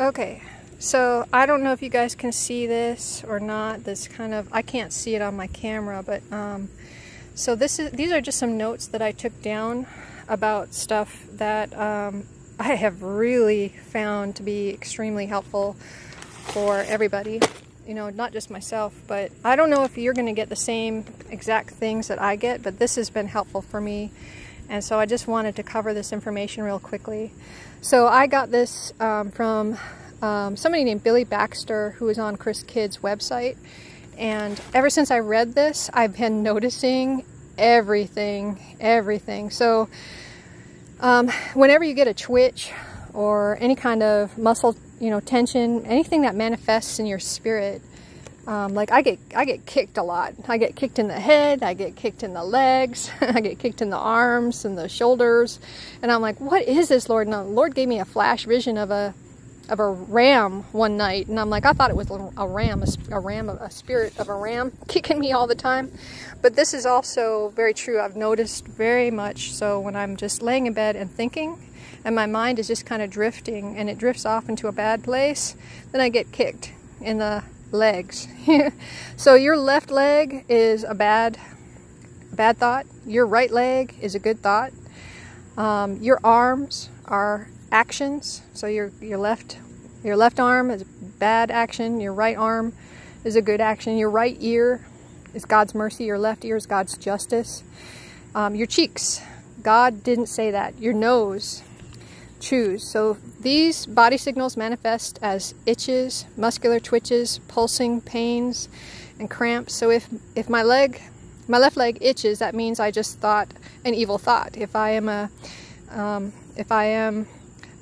Okay, so I don't know if you guys can see this or not. This kind of, I can't see it on my camera, but so these are just some notes that I took down about stuff that I have really found to be extremely helpful for everybody. You know, not just myself, but I don't know if you're going to get the same exact things that I get, but this has been helpful for me. And so I just wanted to cover this information real quickly. So I got this from somebody named Billy Baxter, who is on Chris Kidd's website. And ever since I read this, I've been noticing everything. So whenever you get a twitch or any kind of muscle, tension, anything that manifests in your spirit, like I get kicked a lot. I get kicked in the head, I get kicked in the legs, I get kicked in the arms and the shoulders, and I'm like, what is this, Lord? And the Lord gave me a flash vision of a ram one night, and I'm like, I thought it was a spirit of a ram kicking me all the time. But this is also very true. I've noticed very much so when I'm just laying in bed and thinking, and my mind is just kind of drifting, and it drifts off into a bad place, then I get kicked in the legs. So your left leg is a bad thought. Your right leg is a good thought. Your arms are actions. So your left arm is bad action. Your right arm is a good action. Your right ear is God's mercy. Your left ear is God's justice. Your cheeks, God didn't say that. Your nose, choose. So these body signals manifest as itches, muscular twitches, pulsing pains, and cramps. So if my left leg itches, that means I just thought an evil thought. If I am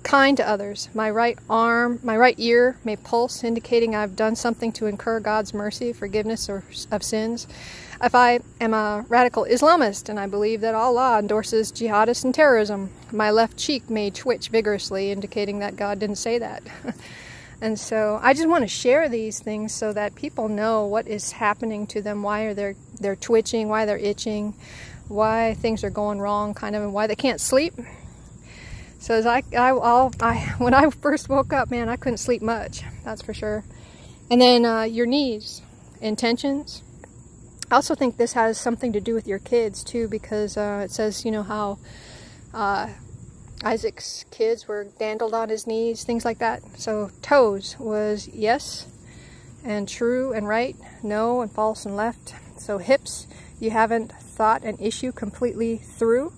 kind to others, my right ear may pulse, indicating I've done something to incur God's mercy, forgiveness of sins. If I am a radical Islamist and I believe that Allah endorses jihadists and terrorism, my left cheek may twitch vigorously, indicating that God didn't say that. And so I just want to share these things so that people know what is happening to them, why they're twitching, why they're itching, why things are going wrong, kind of, and why they can't sleep. So as when I first woke up, man, I couldn't sleep much, that's for sure. And then your knees, intentions. I also think this has something to do with your kids too, because it says, how Isaac's kids were dandled on his knees, things like that. So toes was yes and true and right, no and false and left. So hips, you haven't thought an issue completely through.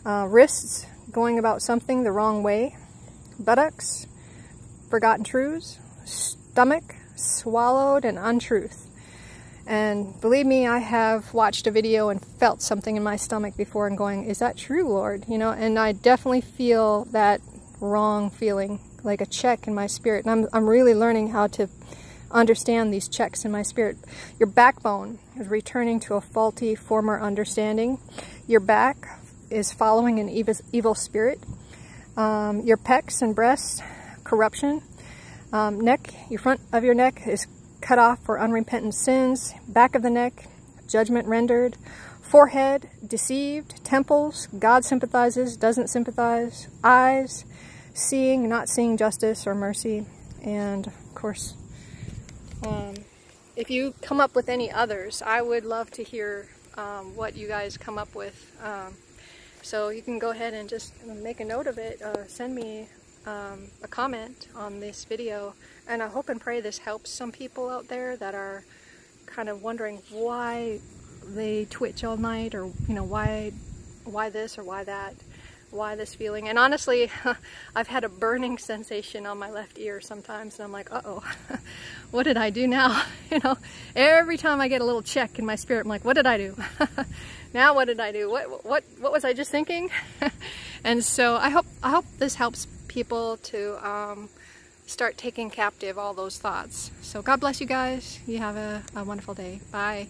Wrists, going about something the wrong way. Buttocks, forgotten truths. Stomach, swallowed an untruth. And believe me, I have watched a video and felt something in my stomach before and going, is that true, Lord? And I definitely feel that wrong feeling, like a check in my spirit. And I'm really learning how to understand these checks in my spirit. Your backbone is returning to a faulty former understanding. Your back is following an evil spirit. Your pecs and breasts, corruption. Neck, your front of your neck is cut off for unrepentant sins. Back of the neck, judgment rendered. Forehead, deceived. Temples, God sympathizes, doesn't sympathize. Eyes, seeing, not seeing justice or mercy. And of course, if you come up with any others, I would love to hear what you guys come up with. So you can go ahead and just make a note of it. Send me a comment on this video, and I hope and pray this helps some people out there that are kind of wondering why they twitch all night, or why this or why that, why this feeling. And honestly, I've had a burning sensation on my left ear sometimes, and I'm like, uh-oh, what did I do now? Every time I get a little check in my spirit, I'm like, what did I do? Now what did I do? What was I just thinking? And so I hope this helps people to start taking captive all those thoughts. So God bless you guys. You have a wonderful day. Bye.